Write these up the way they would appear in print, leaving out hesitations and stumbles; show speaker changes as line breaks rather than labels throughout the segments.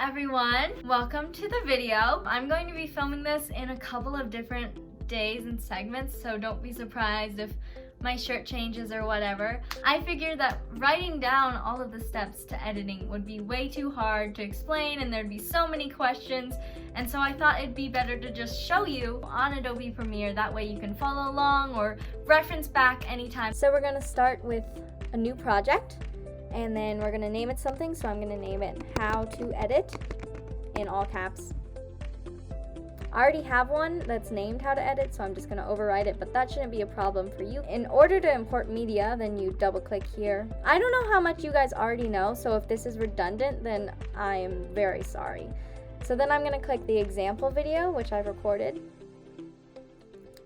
everyone, welcome to the video. I'm going to be filming this in a couple of different days and segments, so don't be surprised if my shirt changes or whatever. I figured that writing down all of the steps to editing would be way too hard to explain and there'd be so many questions, and so I thought it'd be better to just show you on Adobe Premiere. That way you can follow along or reference back anytime. So we're gonna start with a new project, and then we're gonna name it something. So I'm gonna name it How to Edit in all caps. I already have one that's named How to Edit, so I'm just gonna override it, but that shouldn't be a problem for you. In order to import media, then you double click here. I don't know how much you guys already know, so if this is redundant, then I am very sorry. So then I'm gonna click the example video, which I've recorded.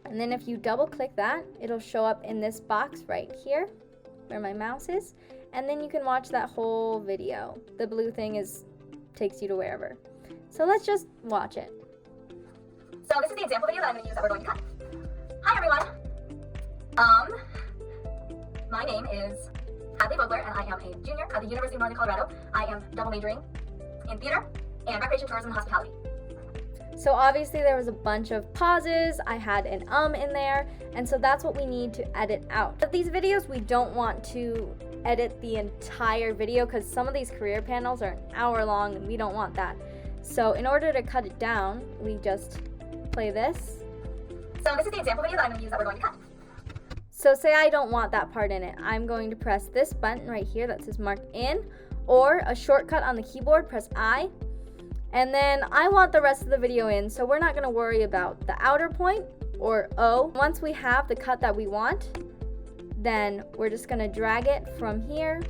And then if you double click that, it'll show up in this box right here, where my mouse is, and then you can watch that whole video. The blue thing takes you to wherever. So let's just watch it.
So this is the example video that I'm going to use that we're going to cut. Hi everyone. My name is Hadley Vogler, and I am a junior at the University of Northern Colorado. I am double majoring in theater and recreation, tourism, and hospitality.
So obviously there was a bunch of pauses, I had an in there, and so that's what we need to edit out. But these videos, we don't want to edit the entire video because some of these career panels are an hour long and we don't want that. So in order to cut it down, we just play this.
So this is the example video that I'm going to use that we're going to cut.
So say I don't want that part in it. I'm going to press this button right here that says mark in, or a shortcut on the keyboard, press I. And then I want the rest of the video in, so we're not going to worry about the outer point or O. Once we have the cut that we want, then we're just going to drag it from here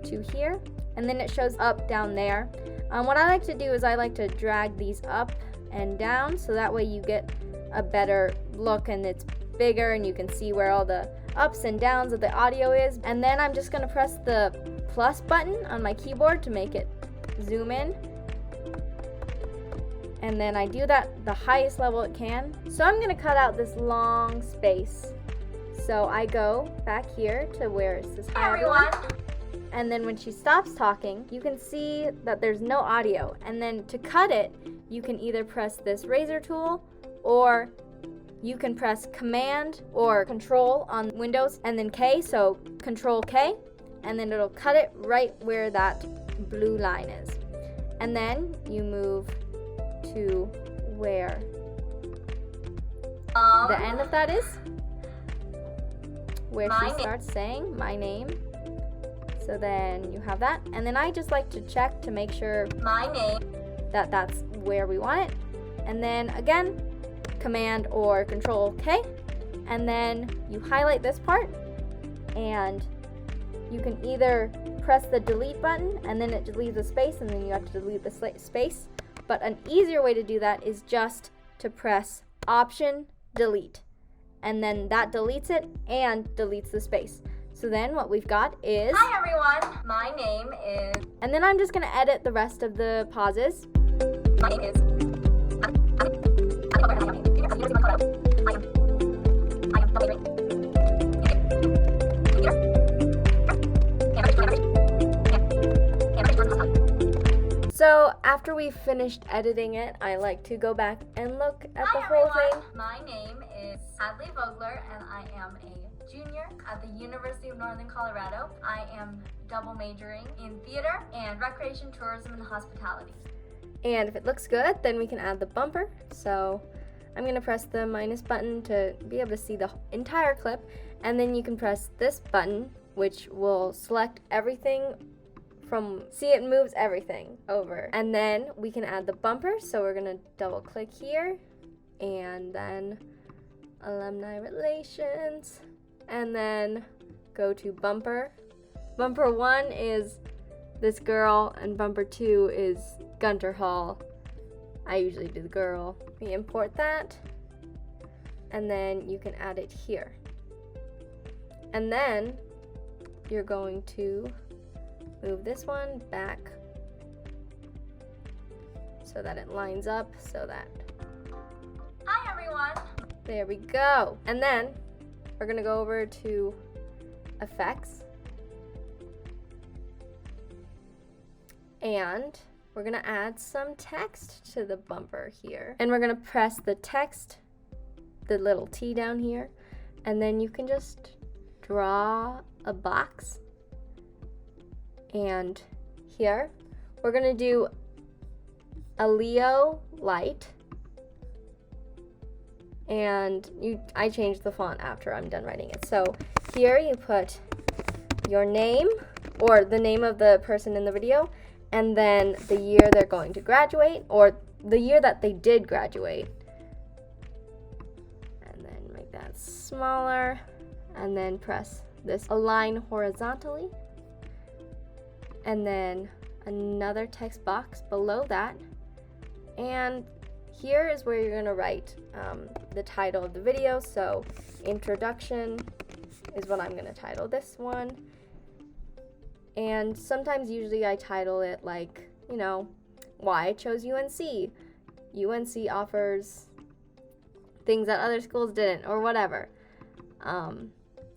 to here, and then it shows up down there. What I like to do is I like to drag these up and down, so that way you get a better look and it's bigger and you can see where all the ups and downs of the audio is. And then I'm just going to press the plus button on my keyboard to make it zoom in. And then I do that the highest level it can. So I'm going to cut out this long space. So I go back here to where it says hi everyone. And then when she stops talking, you can see that there's no audio. And then to cut it, you can either press this razor tool, or you can press Command or Control on Windows and then K, so Control K, and then it'll cut it right where that blue line is. And then you move to where the end of that is, where she starts saying my name. So then you have that, and then I just like to check to make sure
my name
that's where we want it. And then again, Command or Control K, and then you highlight this part, and you can either press the delete button and then it deletes the space, and then you have to delete the space. But an easier way to do that is just to press Option Delete, and then that deletes it and deletes the space. So then what we've got is,
hi everyone, my name is,
and then I'm just going to edit the rest of the pauses.
My name is
So after we've finished editing it, I like to go back and look at the whole thing.
My name is Hadley Vogler, and I am a junior at the University of Northern Colorado. I am double majoring in theater and recreation, tourism, and hospitality.
And if it looks good, then we can add the bumper. So I'm going to press the minus button to be able to see the entire clip. And then you can press this button, which will select everything see, it moves everything over. And then we can add the bumper. So we're going to double click here, and then alumni relations, and then go to bumper. Bumper 1 is this girl, and bumper 2 is Gunter Hall. I usually do the girl. We import that, and then you can add it here. And then you're going to move this one back so that it lines up, so that,
hi everyone.
There we go. And then we're gonna go over to effects, and
we're gonna add some text to the bumper here. And we're gonna press the text, the little T down here, and then you can just draw a box. And here, we're gonna do a Leo light. And I changed the font after I'm done writing it. So here you put your name, or the name of the person in the video, and then the year they're going to graduate, or the year that they did graduate. And then make that smaller, and then press this align horizontally. And then another text box below that. And here is where you're gonna write the title of the video. So introduction is what I'm gonna title this one. And sometimes, usually I title it like, you know, why I chose UNC. UNC offers things that other schools didn't, or whatever.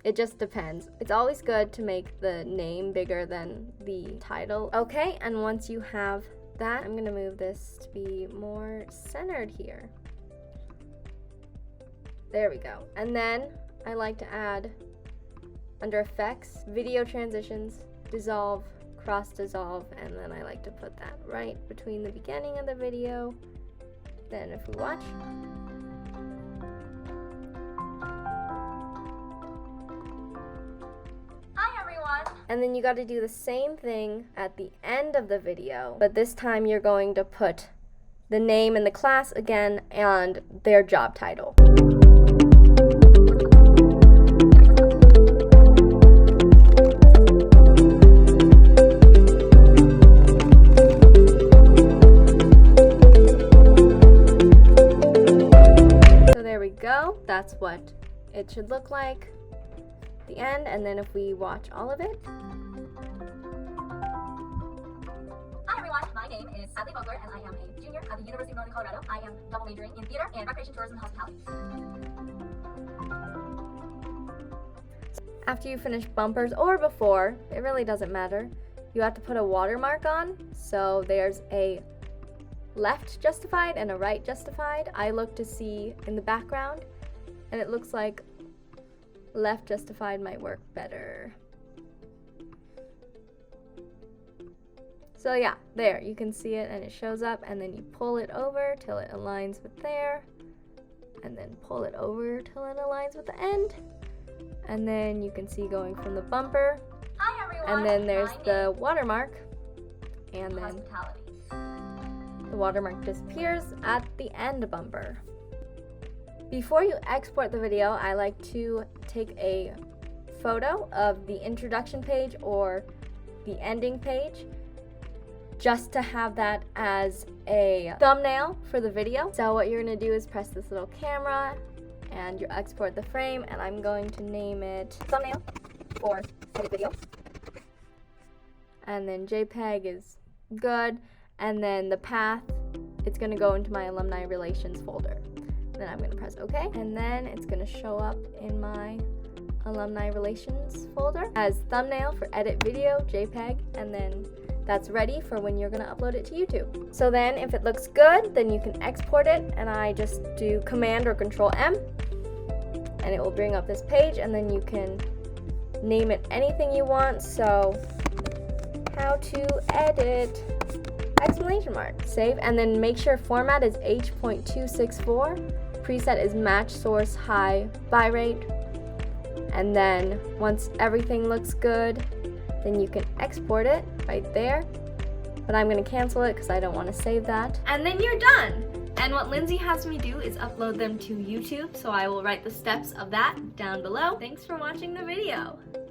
It just depends. It's always good to make the name bigger than the title. Okay, and once you have that, I'm gonna move this to be more centered here. There we go. And then I like to add, under effects, video transitions, dissolve, cross dissolve, and then I like to put that right between the beginning of the video. Then if we watch,
Hi everyone!
and then you got to do the same thing at the end of the video, but this time you're going to put the name and the class again and their job title. So there we go. That's what it should look like at the end. And then if we watch all of it.
Hi everyone, my name is Alumni, and I am a junior at the University of Northern Colorado. I am double majoring in theater and recreation, tourism, and hospitality.
After you finish bumpers, or before, it really doesn't matter, you have to put a watermark on. So there's a left justified and a right justified. I look to see in the background, and it looks like left justified might work better. So yeah, there, you can see it and it shows up, and then you pull it over till it aligns with there, and then pull it over till it aligns with the end. And then you can see going from the bumper,
Hi everyone!
and then there's
My
the
name
watermark, and
is
then
hospitality.
the watermark disappears at the end bumper. Before you export the video, I like to take a photo of the introduction page or the ending page, just to have that as a thumbnail for the video. So what you're gonna do is press this little camera and you export the frame, and I'm going to name it thumbnail or edit video. And then JPEG is good, and then the path, it's gonna go into my alumni relations folder. Then I'm gonna press OK, and then it's gonna show up in my alumni relations folder as thumbnail for edit video, JPEG, and then that's ready for when you're gonna upload it to YouTube. So then if it looks good, then you can export it, and I just do Command or Control M, and it will bring up this page, and then you can name it anything you want. So, how to edit, exclamation mark, save, and then make sure format is H.264, preset is match source high bitrate, and then once everything looks good, then you can export it right there. But I'm gonna cancel it because I don't want to save that.
And then you're done. And what Lindsay has me do is upload them to YouTube, so I will write the steps of that down below. Thanks for watching the video.